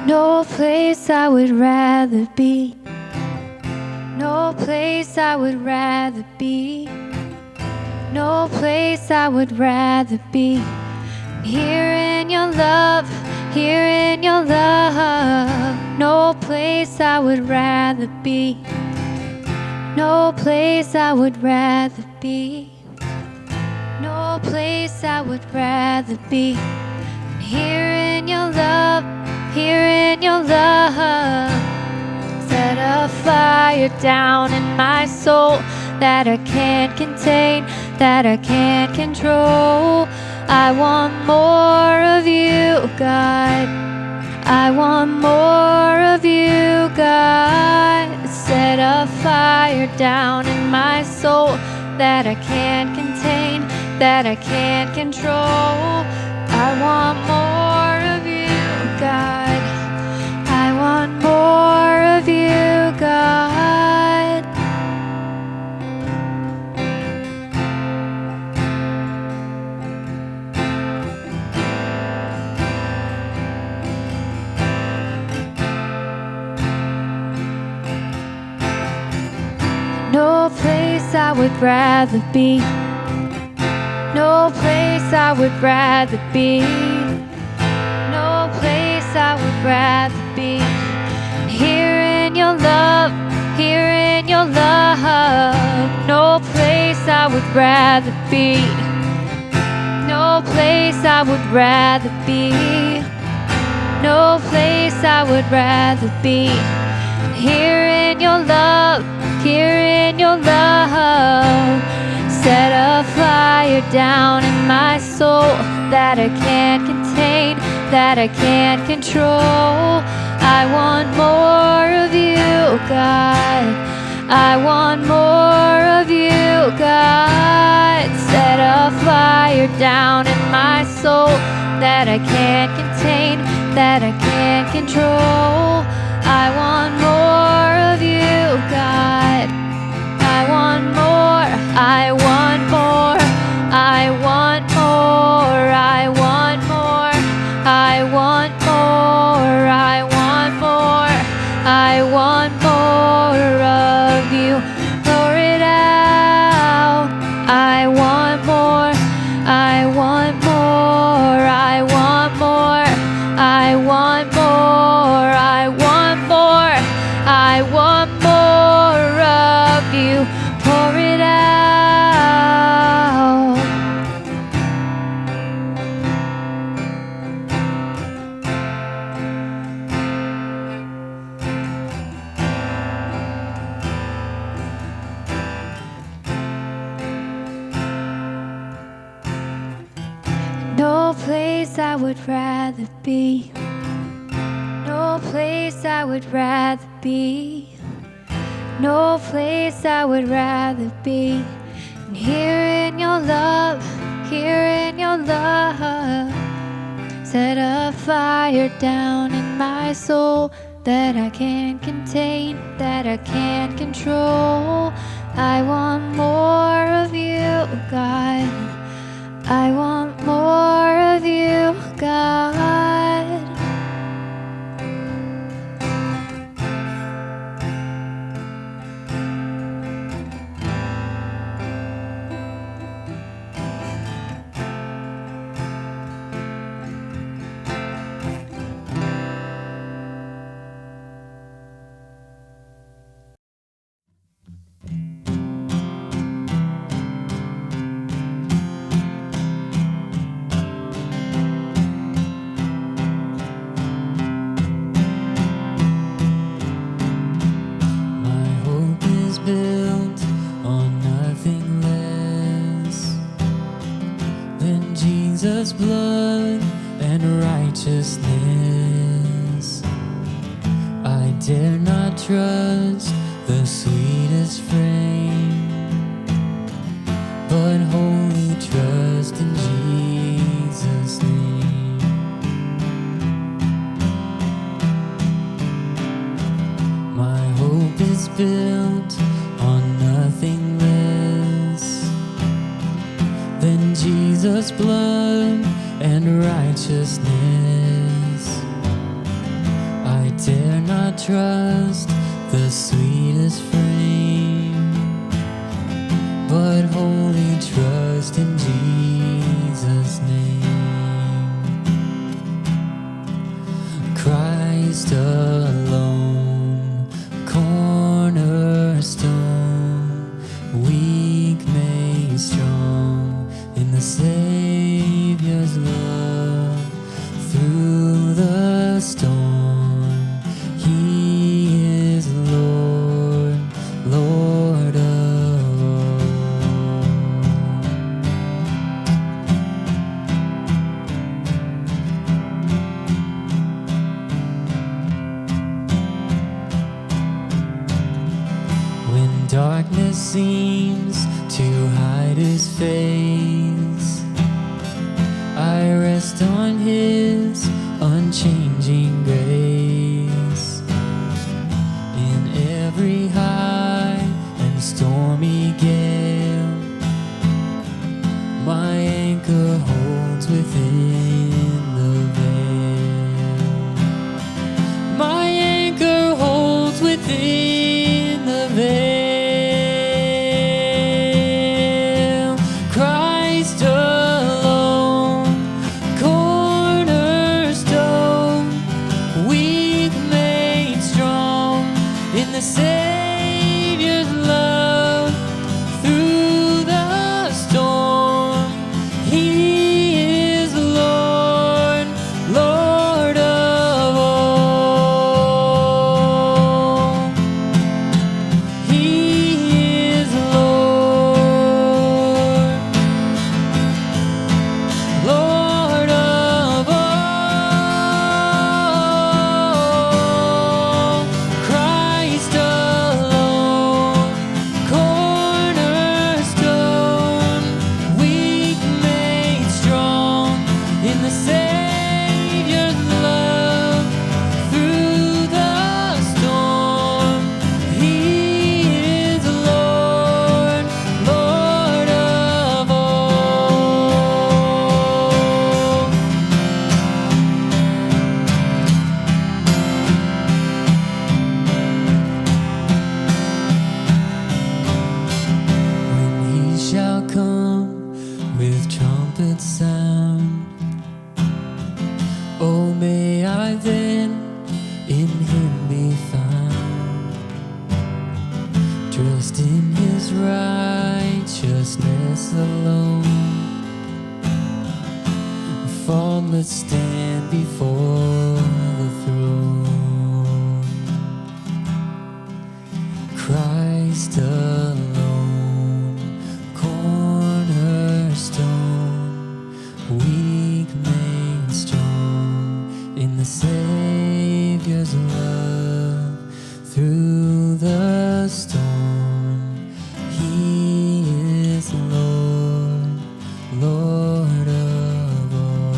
No place I would rather be. No place I would rather be. No place I would rather be. Here in your love, here in your love. No place I would rather be. No place I would rather be. No place I would rather be. Here in your love, here in your love. Set a fire down in my soul that I can't contain, that I can't control. I want more of you, God. I want more of you, God. Set a fire down in my soul that I can't contain, that I can't control. I want more of you, God. I want more of you, God. No place I would rather be. No place I would rather be. No place I would rather be. Here in your love, here in your love. No place I would rather be. No place I would rather be. No place I would rather be. Here in your love, here in your love. Set a fire down in my soul that I can't contain, that I can't control. I want more of you, God. I want more of you, God. Set a fire down in my soul that I can't contain, that I can't control. I want more of you, God. I want more, I want more, I want more, I want more, I want more, I want more, I want more of you. Pour it out. I want more, I want more, I want more, I want more, I want more, I want more of you. Pour it out. No place I would rather be. No place I would rather be. No place I would rather be. And here in your love, here in your love. Set a fire down in my soul that I can't contain, that I can't control. I want more of you, God. I want more of you, God. Built on nothing less than Jesus' blood and righteousness. I dare not trust the sweetest frame, but wholly trust in Jesus' name. My hope is built on nothing less than Jesus' blood and righteousness. dare not trust the sweetest frame, but wholly trust in Jesus' name. Christ alone, cornerstone, weak made strong in the Savior's love. Through the storm, He is Lord, Lord of all. When darkness seems to hide His face, I rest on His unchanging grace. In every high and stormy gale, my anchor holds within the veil. My anchor holds within the veil. Christ alone, cornerstone, weak made strong in the Savior's love. Through the storm, He is Lord, Lord of all. He is Lord, Lord of all. Christ alone, cornerstone, weak made strong in the Savior's love. Through the storm, He is Lord, Lord of all. When He shall come with trumpet sound, oh, may I then in Him be found, dressed in His righteousness alone, faultless stand before the throne. Christ alone, cornerstone, weak made strong in the Savior's love. Through the storm, He is Lord, Lord of all.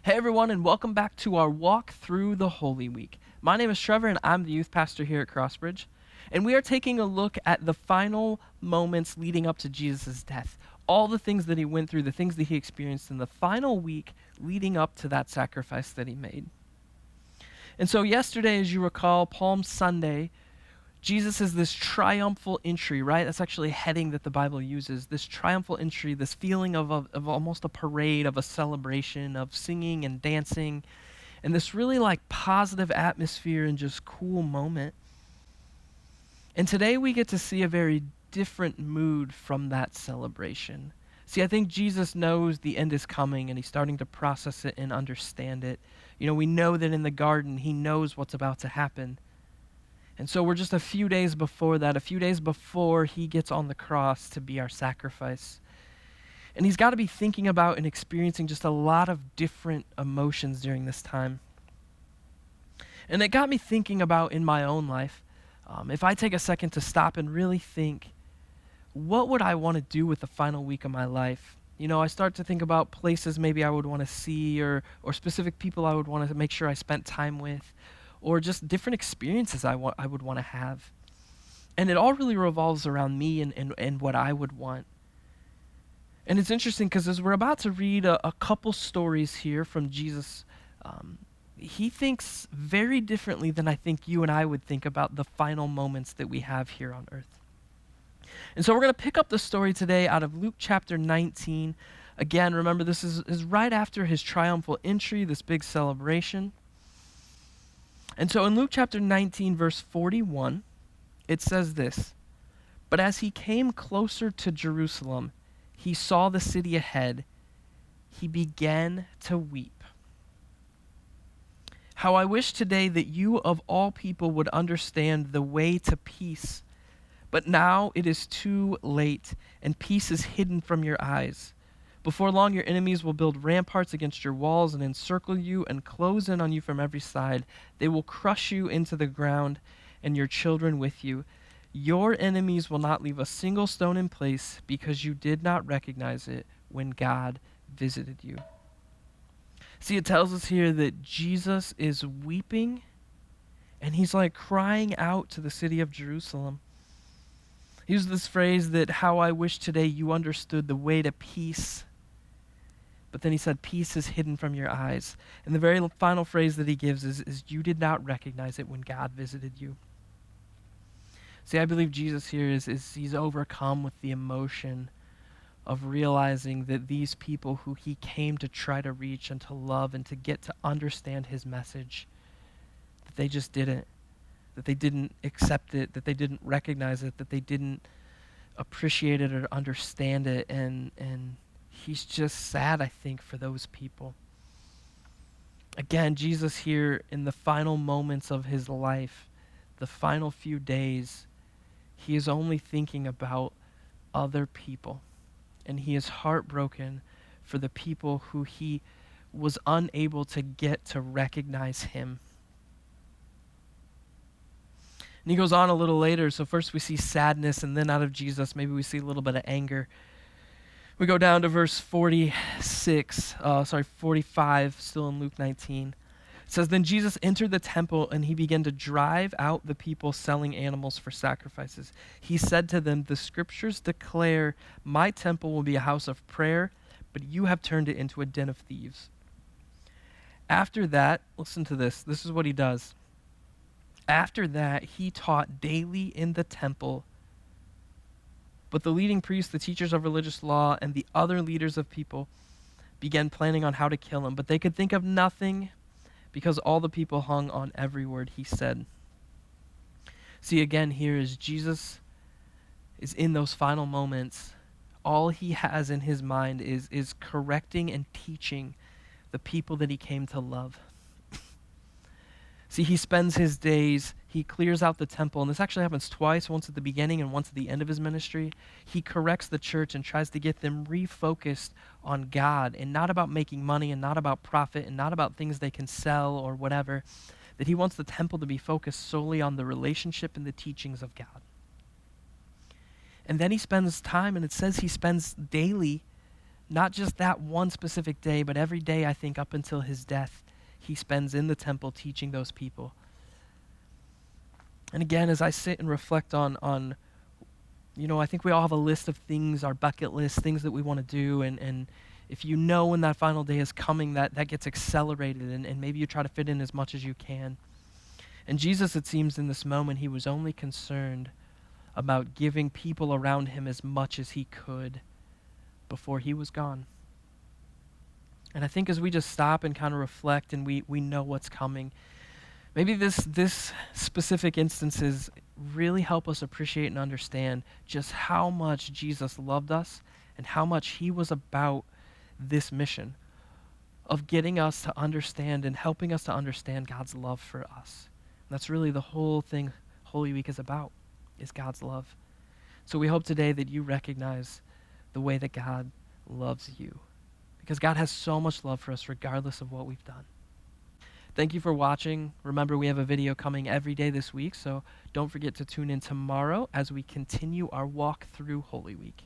Hey everyone, and welcome back to our walk through the Holy Week. My name is Trevor, and I'm the youth pastor here at Crossbridge. And we are taking a look at the final moments leading up to Jesus' death. All the things that He went through, the things that He experienced in the final week leading up to that sacrifice that He made. And so yesterday, as you recall, Palm Sunday, Jesus is this triumphal entry, right? That's actually a heading that the Bible uses. This triumphal entry, this feeling of almost a parade, of a celebration, of singing and dancing, and this really like positive atmosphere and just cool moment. And today we get to see a very different mood from that celebration. See, I think Jesus knows the end is coming, and He's starting to process it and understand it. You know, we know that in the garden, He knows what's about to happen. And so we're just a few days before that, a few days before He gets on the cross to be our sacrifice. And He's got to be thinking about and experiencing just a lot of different emotions during this time. And it got me thinking about in my own life, if I take a second to stop and really think, what would I want to do with the final week of my life? You know, I start to think about places maybe I would want to see, or specific people I would want to make sure I spent time with, or just different experiences I would want to have. And it all really revolves around me and what I would want. And it's interesting because as we're about to read a couple stories here from Jesus, he thinks very differently than I think you and I would think about the final moments that we have here on earth. And so we're going to pick up the story today out of Luke chapter 19. Again, remember this is right after his triumphal entry, this big celebration. And so in Luke chapter 19, verse 41, it says this, "But as he came closer to Jerusalem, he saw the city ahead. He began to weep. How I wish today that you of all people would understand the way to peace. But now it is too late, and peace is hidden from your eyes. Before long, your enemies will build ramparts against your walls and encircle you and close in on you from every side. They will crush you into the ground and your children with you. Your enemies will not leave a single stone in place because you did not recognize it when God visited you." See, it tells us here that Jesus is weeping and he's like crying out to the city of Jerusalem. He used this phrase that, "How I wish today you understood the way to peace." But then he said, "Peace is hidden from your eyes." And the very final phrase that he gives is "you did not recognize it when God visited you." See, I believe Jesus here is he's overcome with the emotion of realizing that these people who he came to try to reach and to love and to get to understand his message, that they just didn't, that they didn't accept it, that they didn't recognize it, that they didn't appreciate it or understand it. And he's just sad, I think, for those people. Again, Jesus here in the final moments of his life, the final few days, he is only thinking about other people. And he is heartbroken for the people who he was unable to get to recognize him. And he goes on a little later. So first we see sadness, and then out of Jesus, maybe we see a little bit of anger. We go down to verse 45, still in Luke 19. It says, "Then Jesus entered the temple and he began to drive out the people selling animals for sacrifices. He said to them, 'The scriptures declare my temple will be a house of prayer, but you have turned it into a den of thieves.' After that," listen to this. This is what he does. "After that, he taught daily in the temple. But the leading priests, the teachers of religious law, and the other leaders of people began planning on how to kill him. But they could think of nothing because all the people hung on every word he said." See, again, here is Jesus is in those final moments. All he has in his mind is correcting and teaching the people that he came to love. See, he spends his days, he clears out the temple, and this actually happens twice, once at the beginning and once at the end of his ministry. He corrects the church and tries to get them refocused on God and not about making money and not about profit and not about things they can sell or whatever, that he wants the temple to be focused solely on the relationship and the teachings of God. And then he spends time, and it says he spends daily, not just that one specific day, but every day, I think, up until his death, he spends in the temple teaching those people. And again, as I sit and reflect on I think we all have a list of things, our bucket list, things that we want to do, and if you know when that final day is coming, that gets accelerated, and maybe you try to fit in as much as you can. And Jesus, it seems in this moment, he was only concerned about giving people around him as much as he could before he was gone. And I think as we just stop and kind of reflect and we know what's coming, maybe this specific instances really help us appreciate and understand just how much Jesus loved us and how much he was about this mission of getting us to understand and helping us to understand God's love for us. And that's really the whole thing Holy Week is about, is God's love. So we hope today that you recognize the way that God loves you, because God has so much love for us regardless of what we've done. Thank you for watching. Remember, we have a video coming every day this week, so don't forget to tune in tomorrow as we continue our walk through Holy Week.